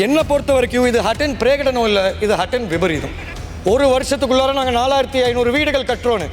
என்னை பொறுத்த வரைக்கும் இது ஹட்டன் பிரேகடனம் இல்லை, இது ஹட்டன் விபரீதம். ஒரு வருஷத்துக்குள்ளார நாங்கள் 4500 வீடுகள் கட்டுறோன்னு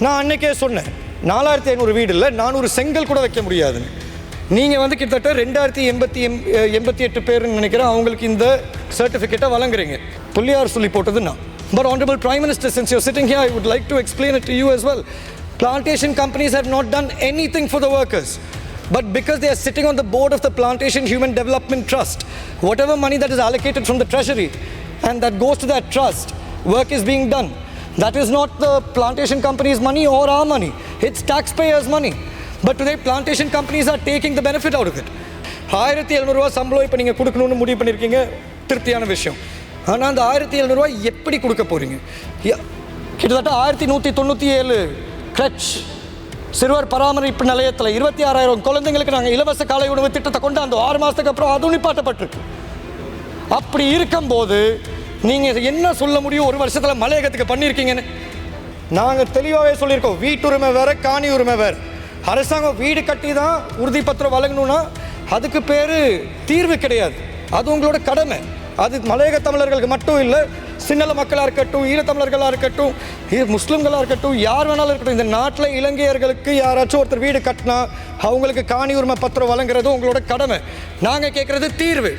நான் அன்னைக்கே சொன்னேன். 4500 வீடு இல்லை, 400 செங்கல் கூட வைக்க முடியாதுன்னு. நீங்கள் வந்து கிட்டத்தட்ட 2088 பேர்னு நினைக்கிறேன் அவங்களுக்கு இந்த சர்டிஃபிகேட்டை வழங்குறீங்க. புள்ளியார் சொல்லி போட்டது நான். But Honorable Prime Minister, since you're sitting here, I would like to explain it to you as well. Plantation companies have not done anything for the workers. But because they are sitting on the board of the Plantation Human Development Trust, whatever money that is allocated from the treasury and that goes to that trust, work is being done. That is not the plantation company's money or our money. It's taxpayers' money. But today plantation companies are taking the benefit out of it. 1700 ரூபா சம்பளம் இப்போ நீங்கள் கொடுக்கணும்னு முடிவு பண்ணியிருக்கீங்க, திருப்தியான விஷயம். ஆனால் அந்த 1700 ரூபா எப்படி கொடுக்க போகிறீங்க? கிட்டத்தட்ட 1197 கிரச் சிறுவர் பராமரிப்பு நிலையத்தில் 26,000 குழந்தைங்களுக்கு நாங்கள் இலவச காலை உணவு திட்டத்தை கொண்டு அந்த 6 மாதத்துக்கு அப்புறம் அதுவும் நிப்பாட்டப்பட்டிருக்கு. அப்படி இருக்கும்போது நீங்கள் என்ன சொல்ல முடியும் ஒரு வருஷத்தில் மலையகத்துக்கு பண்ணியிருக்கீங்கன்னு? நாங்கள் தெளிவாகவே சொல்லியிருக்கோம், வீட்டுரிமை வேறு, காணி உரிமை வேறு. அரசாங்கம் வீடு கட்டி தான் உறுதிப்பத்திரம் வழங்கணும்னா அதுக்கு பேர் தீர்வு கிடையாது. அது உங்களோட கடமை. அது மலையக தமிழர்களுக்கு மட்டும் இல்லை, சிங்கள மக்களாக இருக்கட்டும், ஈழத்தமிழர்களாக இருக்கட்டும், முஸ்லிம்களாக இருக்கட்டும், யார் வேணாலும் இருக்கட்டும். இந்த நாட்டில் இலங்கையர்களுக்கு யாராச்சும் ஒருத்தர் வீடு கட்டினா அவங்களுக்கு காணி உரிமை பத்திரம் வழங்குறது உங்களோட கடமை. நாங்கள் கேட்குறது தீர்வு.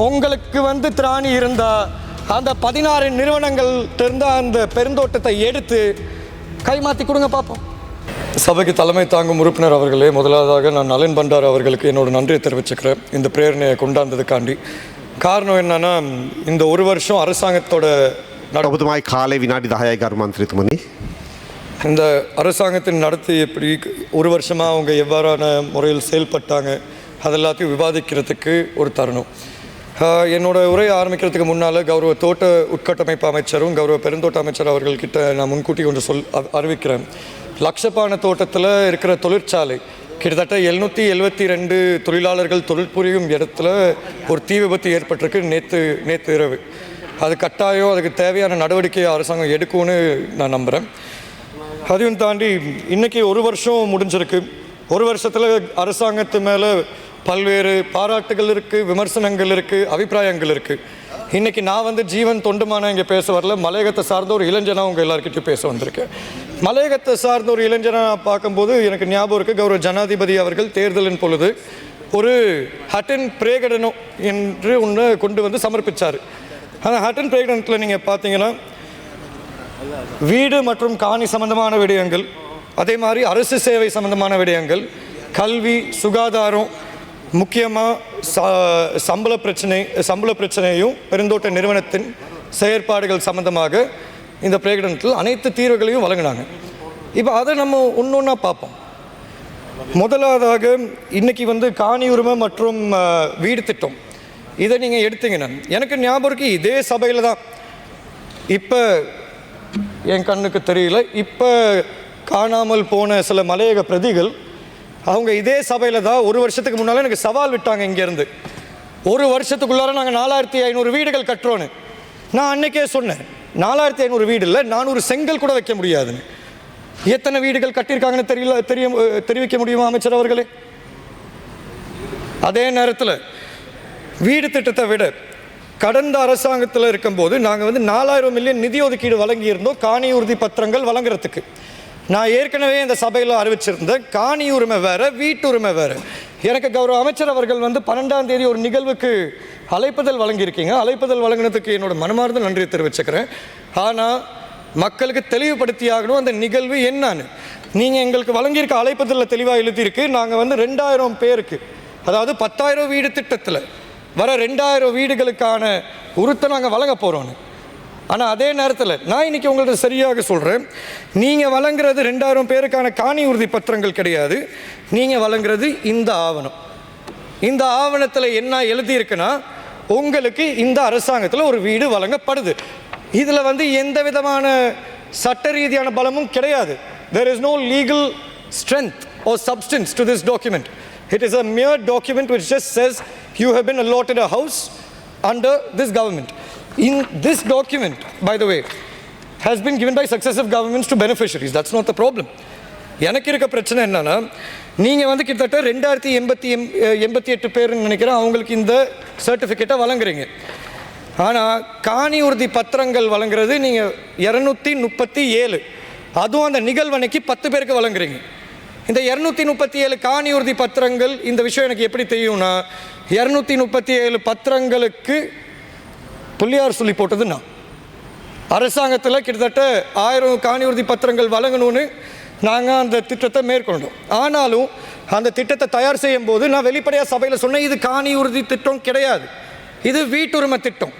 உங்களுக்கு வந்து திராணி இருந்தால் அந்த 16 நிறுவனங்கள் இருந்த அந்த பெருந்தோட்டத்தை எடுத்து கைமாற்றி கொடுங்க பார்ப்போம். சபைக்கு தலைமை தாங்கும் உறுப்பினர் அவர்களே, முதலாவதாக நான் நளின் பண்டார் அவர்களுக்கு என்னோட நன்றியை தெரிவிச்சுக்கிறேன் இந்த பிரேரணையை கொண்டாந்ததுக்காண்டி. காரணம் என்னன்னா, இந்த ஒரு வருஷம் அரசாங்கத்தோட ඔබතුමායි කාලේ විනාඩි 10යි ගරු මන්ත්‍රීතුමනි. இந்த அரசாங்கத்தின் நடத்தி எப்படி ஒரு வருஷமாக அவங்க எவ்வாறான முறையில் செயல்பட்டாங்க அதெல்லாத்தையும் விவாதிக்கிறதுக்கு ஒரு தருணம். என்னோட உரையை ஆரம்பிக்கிறதுக்கு முன்னால் கௌரவ தோட்ட உட்கட்டமைப்பு அமைச்சரும் கௌரவ பெருந்தோட்ட அமைச்சர் அவர்கள்கிட்ட நான் முன்கூட்டி கொஞ்சம் அறிவிக்கிறேன். லக்ஷபான தோட்டத்தில் இருக்கிற தொழிற்சாலை கிட்டத்தட்ட 772 தொழிலாளர்கள் தொழில் புரியும் இடத்துல ஒரு தீ விபத்து ஏற்பட்டிருக்கு நேற்று இரவு. அது கட்டாயம், அதுக்கு தேவையான நடவடிக்கையை அரசாங்கம் எடுக்கும்னு நான் நம்புகிறேன். அதையும் தாண்டி இன்றைக்கி ஒரு வருஷம் முடிஞ்சிருக்கு. ஒரு வருஷத்தில் அரசாங்கத்து மேலே பல்வேறு பாராட்டுகள் இருக்குது, விமர்சனங்கள் இருக்குது, அபிப்பிராயங்கள் இருக்குது. இன்றைக்கி நான் வந்து ஜீவன் தொண்டுமான இங்கே பேச வரல, மலையகத்தை சார்ந்த ஒரு இளைஞனாக உங்கள் எல்லாருக்கிட்டையும் பேச வந்திருக்கேன். மலையகத்தை சார்ந்த ஒரு இளைஞனாக பார்க்கும்போது எனக்கு ஞாபகம் இருக்குது, கௌரவ ஜனாதிபதி அவர்கள் தேர்தலின் பொழுது ஒரு ஹட்டன் பிரேகடனம் என்று ஒன்று கொண்டு வந்து சமர்ப்பித்தார். அந்த ஹட்டன் பிரேகடனத்தில் நீங்கள் பார்த்தீங்கன்னா வீடு மற்றும் காணி சம்பந்தமான விடயங்கள், அதே மாதிரி அரசு சேவை சம்பந்தமான விடயங்கள், கல்வி, சுகாதாரம், முக்கியமாக சம்பள பிரச்சனையும் பெருந்தோட்ட நிறுவனத்தின் செயற்பாடுகள் சம்பந்தமாக இந்த பிரகடனத்தில் அனைத்து தீர்வுகளையும் வழங்கினாங்க. இப்போ அதை நம்ம ஒன்றொன்னா பார்ப்போம். முதலாவதாக இன்றைக்கி வந்து காணி உரிமை மற்றும் வீடு திட்டம், இதை நீங்கள் எடுத்தீங்கன்னா எனக்கு ஞாபகம் இருக்கு, இதே சபையில் தான் இப்போ என் கண்ணுக்கு தெரியல, இப்போ காணாமல் போன சில மலையக பிரதிகள் அவங்க இதே சபையில் தான் ஒரு வருஷத்துக்கு முன்னால் எனக்கு சவால் விட்டாங்க. இங்கேருந்து ஒரு வருஷத்துக்குள்ளார நாங்கள் 4500 வீடுகள் கட்டுறோன்னு நான் அன்னைக்கே சொன்னேன். 4500 வீடு இல்லை, 400 செங்கல் கூட வைக்க முடியாதுன்னு. எத்தனை வீடுகள் கட்டியிருக்காங்கன்னு தெரிவிக்க முடியுமா அமைச்சர் அவர்களே? அதே நேரத்தில் வீடு திட்டத்தை விட கடந்த அரசாங்கத்தில் இருக்கும்போது நாங்கள் வந்து 4000 மில்லியன் நிதி ஒதுக்கீடு வழங்கியிருந்தோம் காணி உறுதி பத்திரங்கள் வழங்குறதுக்கு. நான் ஏற்கனவே இந்த சபையில் அறிவிச்சிருந்தேன், காணி உரிமை வேறு, வீட்டு உரிமை வேறு. எனக்கு கௌரவ அமைச்சர் அவர்கள் வந்து 12ஆம் தேதி ஒரு நிகழ்வுக்கு அழைப்புதல் வழங்கியிருக்கீங்க. அழைப்புதல் வழங்கினதுக்கு என்னோட மனமார்ந்த நன்றியை தெரிவிச்சுக்கிறேன். ஆனால் மக்களுக்கு தெளிவுபடுத்தியாகணும் அந்த நிகழ்வு என்னன்னு. நீங்கள் எங்களுக்கு வழங்கியிருக்க அழைப்புதலில் தெளிவாக எழுதியிருக்கு, நாங்கள் வந்து 2000 பேருக்கு, அதாவது 10,000 வீடு திட்டத்தில் வர 2000 வீடுகளுக்கான உறுத்தை நாங்கள் வழங்க போகிறோன்னு. ஆனால் அதே நேரத்தில் நான் இன்றைக்கி உங்கள்கிட்ட சரியாக சொல்கிறேன், நீங்கள் வழங்குறது 2000 பேருக்கான காணி உறுதி பத்திரங்கள் கிடையாது. நீங்கள் வழங்குறது இந்த ஆவணம். இந்த ஆவணத்தில் என்ன எழுதியிருக்குன்னா, உங்களுக்கு இந்த அரசாங்கத்தில் ஒரு வீடு வழங்கப்படுது. இதில் வந்து எந்த விதமான சட்ட ரீதியான பலமும் கிடையாது. There is no legal strength or substance to this document. It is a mere document which just says you have been allotted a house under this government. In this document, by the way, has been given by successive governments to beneficiaries. That's not the problem. எனக்கு இருக்க பிரச்சனை என்னன்னா, நீங்கள் வந்து கிட்டத்தட்ட 2088 பேருன்னு நினைக்கிறேன் அவங்களுக்கு இந்த சர்டிஃபிகேட்டை வழங்குறீங்க. ஆனால் காணி உறுதி பத்திரங்கள் வழங்குறது நீங்கள் 237, அதுவும் அந்த நிகழ்வனைக்கு 10 பேருக்கு வழங்குறீங்க. இந்த 237 காணி உறுதி பத்திரங்கள், இந்த விஷயம் எனக்கு எப்படி தெரியும்னா 237 பத்திரங்களுக்கு புள்ளியார் சொல்லி போட்டது நான். அரசாங்கத்தில் கிட்டத்தட்ட 1000 காணி உறுதி பத்திரங்கள் வழங்கணும்னு நாங்கள் அந்த திட்டத்தை மேற்கொண்டோம். ஆனாலும் அந்த திட்டத்தை தயார் செய்யும் போது நான் வெளிப்படையாக சபையில் சொன்னேன், இது காணி உறுதி திட்டம் கிடையாது, இது வீட்டுரிமை திட்டம்.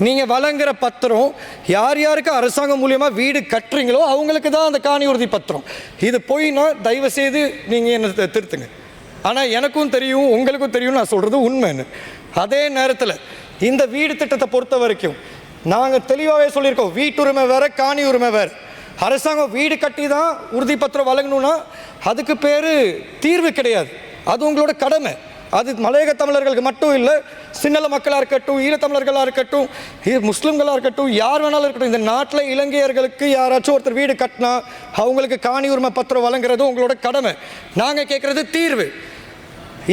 நீங்கள் வழங்குற பத்திரம் யார் யாருக்கு அரசாங்கம் மூலியமாக வீடு கட்டுறீங்களோ அவங்களுக்கு தான் அந்த காணி உறுதி பத்திரம். இது போயின்னா தயவுசெய்து நீங்கள் என்னை திருத்துங்க. ஆனால் எனக்கும் தெரியும் உங்களுக்கும் தெரியும் நான் சொல்கிறது உண்மைன்னு. அதே நேரத்தில் இந்த வீடு திட்டத்தை பொறுத்த வரைக்கும் நாங்கள் தெளிவாகவே சொல்லியிருக்கோம், வீட்டுரிமை வேறு காணி உரிமை வேறு. அரசாங்கம் வீடு கட்டி தான் உறுதிப்பத்திரம் வழங்கணும்னா அதுக்கு பேர் தீர்வு கிடையாது, அது உங்களோட கடமை. அது மலையக தமிழர்களுக்கு மட்டும் இல்லை, சிங்கள மக்களாக இருக்கட்டும், ஈழத்தமிழர்களாக இருக்கட்டும், முஸ்லீம்களாக இருக்கட்டும், யார் வேணாலும் இருக்கட்டும், இந்த நாட்டில் இலங்கையர்களுக்கு யாராச்சும் ஒருத்தர் வீடு கட்டினா அவங்களுக்கு காணி உரிமை பத்திரம் வழங்குறது உங்களோட கடமை. நாங்கள் கேட்குறது தீர்வு.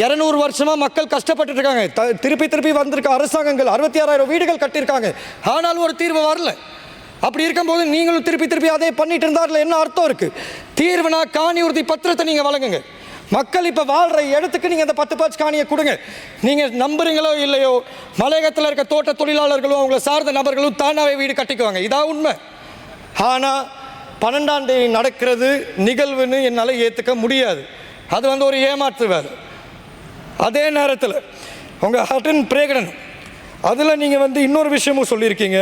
200 வருஷமாக மக்கள் கஷ்டப்பட்டு இருக்காங்க, திருப்பி வந்திருக்க அரசாங்கங்கள் 66,000 வீடுகள் கட்டியிருக்காங்க, ஆனாலும் ஒரு தீர்வு வரல. அப்படி இருக்கும்போது நீங்களும் திருப்பி அதே பண்ணிட்டு இருந்தார்ல என்ன அர்த்தம் இருக்கு? தீர்வுனா காணி உறுதி பத்திரத்தை நீங்கள் வழங்குங்க. மக்கள் இப்போ வாழ்கிற இடத்துக்கு நீங்கள் அந்த 10 பட்ச காணியை கொடுங்க. நீங்கள் நம்புறீங்களோ இல்லையோ, மலையகத்தில் இருக்க தோட்ட தொழிலாளர்களும் அவங்கள சார்ந்த நபர்களும் தானாகவே வீடு கட்டிக்குவாங்க, இதான் உண்மை. ஆனால் 12ஆம் தேதி நடக்கிறது நிகழ்வுன்னு என்னால் ஏற்றுக்க முடியாது. அது வந்து ஒரு ஏமாற்று வேலை. அதே நேரத்தில் உங்கள் ஹட்டன் பிரேகடனம் அதில் நீங்கள் வந்து இன்னொரு விஷயமும் சொல்லியிருக்கீங்க,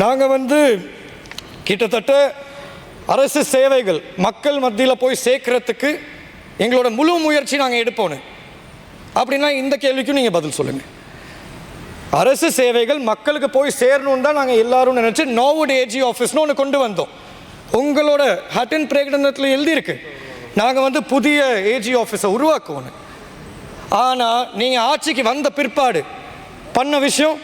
நாங்கள் வந்து கிட்டத்தட்ட அரசு சேவைகள் மக்கள் மத்தியில் போய் சேர்க்கறதுக்கு எங்களோட முழு முயற்சி நாங்கள் எடுப்போம். அப்படின்னா இந்த கேள்விக்கும் நீங்கள் பதில் சொல்லுங்கள். அரசு சேவைகள் மக்களுக்கு போய் சேரணுன்னு தான் நாங்கள் எல்லாரும் நினச்சி நோவுட் ஏஜி ஆஃபீஸ்னு ஒன்று கொண்டு வந்தோம். உங்களோட ஹட்டன் பிரேகடனத்தில் எழுதியிருக்கு நாங்கள் வந்து புதிய ஏஜி ஆஃபீஸை உருவாக்குவோன்னு. ஆனால் நீங்கள் ஆட்சிக்கு வந்த பிற்பாடு பண்ண விஷயம்,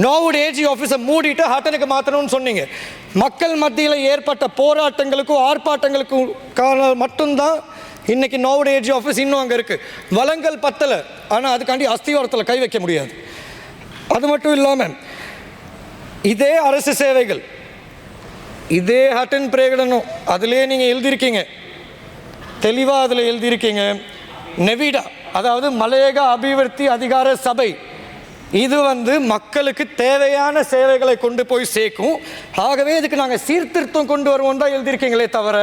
நோவுட் ஏஜி ஆஃபீஸை மூடிட்டு ஹட்டனுக்கு மாற்றணும்னு சொன்னீங்க. மக்கள் மத்தியில் ஏற்பட்ட போராட்டங்களுக்கும் ஆர்ப்பாட்டங்களுக்கும் மட்டும்தான் இன்னைக்கு நோவுட் ஏஜி ஆஃபீஸ் இன்னும் அங்கே இருக்குது. வளங்கள் பத்தலை, ஆனால் அதுக்காண்டி அஸ்திவாரத்தில் கை வைக்க முடியாது. அது மட்டும் இல்லாமல் இதே அரசு சேவைகள், இதே ஹட்டன் பிரேகடனம் அதிலே நீங்கள் எழுதியிருக்கீங்க, தெளிவாக அதில் எழுதியிருக்கீங்க, நெவிடா அதாவது மலையக அபிவிருத்தி அதிகார சபை, இது வந்து மக்களுக்கு தேவையான சேவைகளை கொண்டு போய் சேர்க்கும். ஆகவே இதுக்கு நாங்கள் சீர்திருத்தம் கொண்டு வருவோம் தான் எழுதியிருக்கீங்களே தவிர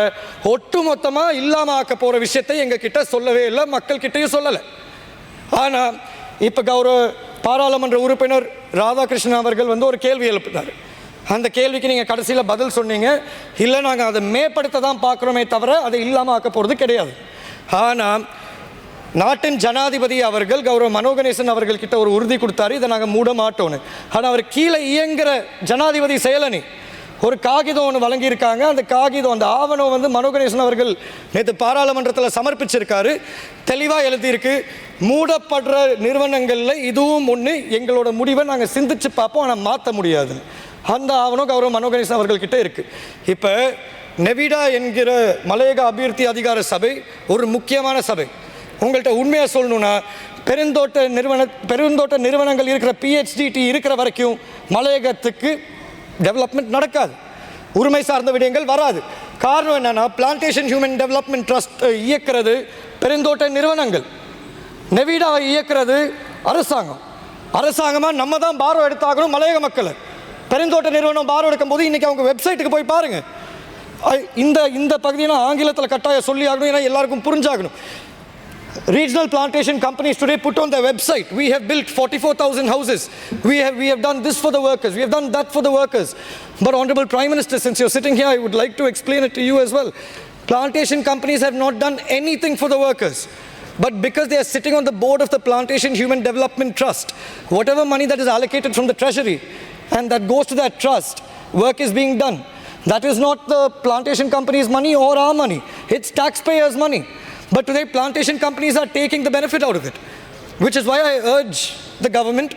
ஒட்டு மொத்தமாக இல்லாமல் ஆக்க போகிற விஷயத்தை எங்கள் கிட்ட சொல்லவே இல்லை, மக்கள்கிட்டையும் சொல்லலை. ஆனால் இப்போ கௌரவ பாராளுமன்ற உறுப்பினர் ராதாகிருஷ்ணன் அவர்கள் வந்து ஒரு கேள்வி எழுப்பினார். அந்த கேள்விக்கு நீங்கள் கடைசியில் பதில் சொன்னீங்க, இல்லை நாங்கள் அதை மேம்படுத்த தான் பார்க்குறோமே தவிர அதை இல்லாமல் ஆக்க போகிறது கிடையாது. ஆனால் நாட்டின் ஜனாதிபதி அவர்கள் கௌரவ மனோகணேசன் அவர்கள் கிட்ட ஒரு உறுதி கொடுத்தாரு, இதை நாங்கள் மூட மாட்டோன்னு. ஆனால் அவர் கீழே இயங்குகிற ஜனாதிபதி செயலணி ஒரு காகிதம் ஒன்று வழங்கியிருக்காங்க. அந்த காகிதம், அந்த ஆவணம் வந்து மனோகணேசன் அவர்கள் நேற்று பாராளுமன்றத்தில் சமர்ப்பிச்சிருக்காரு. தெளிவாக எழுதியிருக்கு, மூடப்படுற நிறுவனங்களில் இதுவும் ஒன்று, எங்களோட முடிவை நாங்கள் சிந்திச்சு பார்ப்போம், ஆனால் மாற்ற முடியாது. அந்த ஆவணம் கௌரவ மனோகணேசன் அவர்கள்கிட்ட இருக்குது. இப்போ நெவிடா என்கிற மலையக அபிவிருத்தி அதிகார சபை ஒரு முக்கியமான சபை. உங்கள்கிட்ட உண்மையாக சொல்லணுன்னா பெருந்தோட்ட நிறுவனங்கள் இருக்கிற PHDT இருக்கிற வரைக்கும் மலையகத்துக்கு டெவலப்மெண்ட் நடக்காது, உரிமை சார்ந்த விடயங்கள் வராது. காரணம் என்னன்னா, பிளான்டேஷன் ஹியூமன் டெவலப்மெண்ட் ட்ரஸ்ட் இயக்கிறது பெருந்தோட்ட நிறுவனங்கள், நெவிடாவை இயக்கிறது அரசாங்கம். அரசாங்கமாக நம்ம தான் பாரோ எடுத்தாகணும் மலையக மக்களை. பெருந்தோட்ட நிறுவனம் பாரோ எடுக்கும் போது இன்றைக்கி அவங்க வெப்சைட்டுக்கு போய் பாருங்கள். இந்த பகுதியை நான் ஆங்கிலத்தில் கட்டாயம் சொல்லி ஆகணும், ஏன்னா எல்லாருக்கும் புரிஞ்சாகணும். Regional plantation companies today put on their website, we have built 44,000 houses, we have done this for the workers, we have done that for the workers. But Honorable Prime Minister, since you're sitting here, I would like to explain it to you as well. Plantation companies have not done anything for the workers, but because they are sitting on the board of the Plantation Human Development Trust, whatever money that is allocated from the treasury and that goes to that trust, work is being done. That is not the plantation company's money or our money, it's taxpayers' money. But today plantation companies are taking the benefit out of it, which is why I urge the government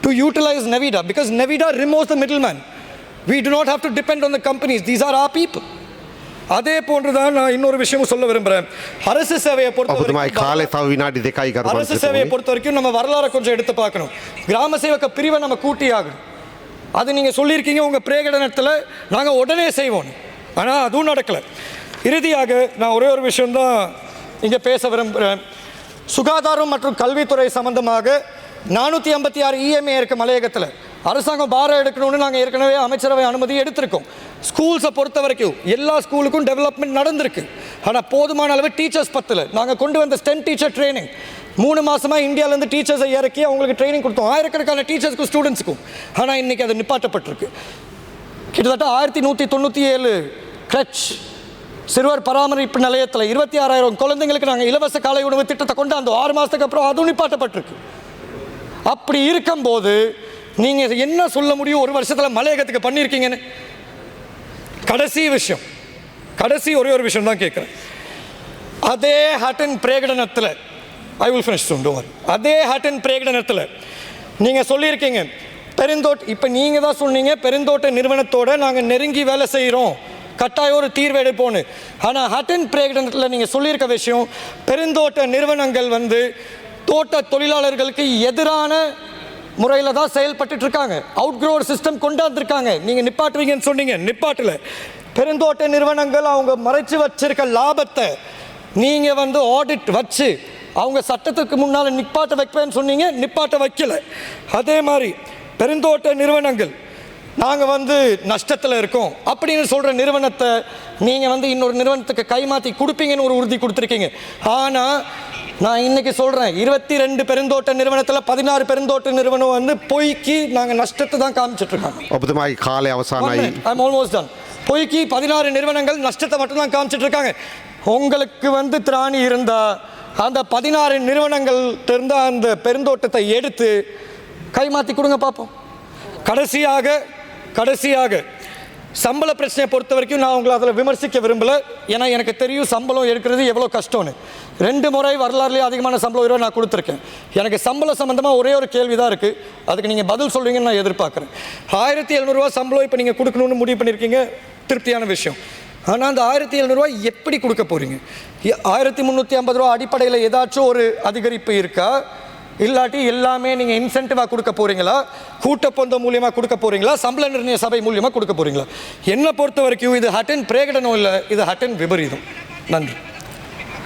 to utilize Navida, because Navida removes the middleman. We do not have to depend on the companies, these are our people. அதே போன்றுதான் நான் இன்னொரு விஷயமும் சொல்ல விரும்புகிறேன். அரசு சேவையை ඔබතුමායි කාලය பொறுத்த තව විනාඩි 2යි ගරු அரசு சேவையை මන්ත්‍රීතුමනි. பொறுத்த வரைக்கும் நம்ம வரலாறை கொஞ்சம் எடுத்து பார்க்கணும். கிராம சேவக பிரிவை நம்ம கூட்டி ஆகணும். அது நீங்கள் சொல்லியிருக்கீங்க உங்கள் பிரகடனத்தில் நாங்கள் உடனே செய்வோம், ஆனால் அதுவும் நடக்கலை. இறுதியாக நான் ஒரே ஒரு விஷயம்தான் இங்கே பேச விரும்புகிறேன். சுகாதாரம் மற்றும் கல்வித்துறை சம்பந்தமாக 456 இஎம்ஏ இருக்குது மலையகத்தில். அரசாங்கம் பாரம் எடுக்கணும்னு நாங்கள் ஏற்கனவே அமைச்சரவை அனுமதி எடுத்திருக்கோம். ஸ்கூல்ஸை பொறுத்த வரைக்கும் எல்லா ஸ்கூலுக்கும் டெவலப்மெண்ட் நடந்திருக்கு, ஆனால் போதுமான அளவு டீச்சர்ஸ் பத்தில். நாங்கள் கொண்டு வந்த ஸ்டெம் டீச்சர் ட்ரைனிங் 3 மாதமாக இந்தியாவிலேருந்து டீச்சர்ஸை இறக்கி அவங்களுக்கு ட்ரைனிங் கொடுத்தோம், ஆயிரக்கணக்கான டீச்சர்ஸ்க்கும் ஸ்டூடெண்ட்ஸுக்கும். ஆனால் இன்றைக்கி அது நிப்பாட்டப்பட்டிருக்கு. கிட்டத்தட்ட 1197 கிரச் சிறுவர் பராமரிப்பு நிலையத்தில் 26,000 குழந்தைங்களுக்கு நாங்கள் இலவச காலை உணவு திட்டத்தை கொண்டு அந்த 6 மாதத்துக்கு அப்புறம் அதுவும் நிப்பாட்டப்பட்டிருக்கு. அப்படி இருக்கும்போது நீங்கள் என்ன சொல்ல முடியும் ஒரு வருஷத்தில் மலையகத்துக்கு பண்ணியிருக்கீங்கன்னு? கடைசி ஒரே ஒரு விஷயம் தான் கேட்குறேன். அதே ஹட்டன் பிரகடனத்தில் I will finish soon, don't worry. அதே ஹட்டன் பிரகடனத்தில் நீங்கள் சொல்லியிருக்கீங்க பெருந்தோட்ட, இப்போ நீங்கள் தான் சொன்னீங்க பெருந்தோட்ட நிறுவனத்தோடு நாங்கள் நெருங்கி வேலை செய்கிறோம், கட்டாயம் ஒரு தீர்வு எடுப்போன்னு. ஆனால் ஹட்டன் பிரகடனத்தில் நீங்கள் சொல்லியிருக்க விஷயம் பெருந்தோட்ட நிறுவனங்கள் வந்து தோட்ட தொழிலாளர்களுக்கு எதிரான முறையில் தான் செயல்பட்டு இருக்காங்க, அவுட்க்ரோவர் சிஸ்டம் கொண்டாந்துருக்காங்க. நீங்கள் நிப்பாட்டுவீங்கன்னு சொன்னீங்க, நிப்பாட்டல. பெருந்தோட்ட நிறுவனங்கள் அவங்க மறைச்சு வச்சிருக்க லாபத்தை நீங்கள் வந்து ஆடிட் வச்சு அவங்க சட்டத்துக்கு முன்னால் நிப்பாட்ட வைப்பேன்னு சொன்னீங்க, நிப்பாட்ட வைக்கல. அதே மாதிரி பெருந்தோட்ட நிறுவனங்கள் நாங்கள் வந்து நஷ்டத்தில் இருக்கோம் அப்படின்னு சொல்கிற நிறுவனத்தை நீங்கள் வந்து இன்னொரு நிறுவனத்துக்கு கைமாற்றி கொடுப்பீங்கன்னு ஒரு உறுதி கொடுத்துருக்கீங்க. ஆனால் நான் இன்றைக்கி சொல்கிறேன் 22 பெருந்தோட்ட நிறுவனத்தில் 16 பெருந்தோட்ட நிறுவனம் வந்து பொய்க்கு நாங்கள் நஷ்டத்தை தான் காமிச்சிட்ருக்காங்க. ඔබතුමායි කාලය අවසానයි. I'm almost done. பொய்க்கு 16 நிறுவனங்கள் நஷ்டத்தை மட்டும்தான் காமிச்சிட்ருக்காங்க. உங்களுக்கு வந்து திராணி இருந்தால் அந்த 16 நிறுவனங்கள் இருந்த அந்த பெருந்தோட்டத்தை எடுத்து கைமாற்றி கொடுங்க பார்ப்போம். கடைசியாக சம்பள பிரச்சனையை பொறுத்த வரைக்கும் நான் உங்களை அதில் விமர்சிக்க விரும்பலை. ஏன்னா எனக்கு தெரியும் சம்பளம் எடுக்கிறது எவ்வளோ கஷ்டம்னு. 2 முறை வரலாறுலேயே அதிகமான சம்பளம் உயர்வை நான் கொடுத்துருக்கேன். எனக்கு சம்பளம் சம்மந்தமாக ஒரே ஒரு கேள்வி தான் இருக்குது, அதுக்கு நீங்கள் பதில் சொல்வீங்கன்னு நான் எதிர்பார்க்குறேன். 1700 ரூபா சம்பளம் இப்போ நீங்கள் கொடுக்கணும்னு முடிவு பண்ணியிருக்கீங்க, திருப்தியான விஷயம். ஆனால் அந்த 1700 ரூபா எப்படி கொடுக்க போகிறீங்க? 1350 ரூபா அடிப்படையில் ஏதாச்சும் ஒரு அதிகரிப்பு இருக்கா? இல்லாட்டி எல்லாமே நீங்கள் இன்சென்டிவாக கொடுக்க போகிறீங்களா, கூட்டப்பொந்தம் மூலியமாக கொடுக்க போகிறீங்களா, சம்பள நிர்ணய சபை மூலியமாக கொடுக்க போகிறீங்களா? என்னை பொறுத்த வரைக்கும் இது ஹட்டன் பிரகடனம் இல்லை, இது ஹட்டன் விபரீதம். நன்றி.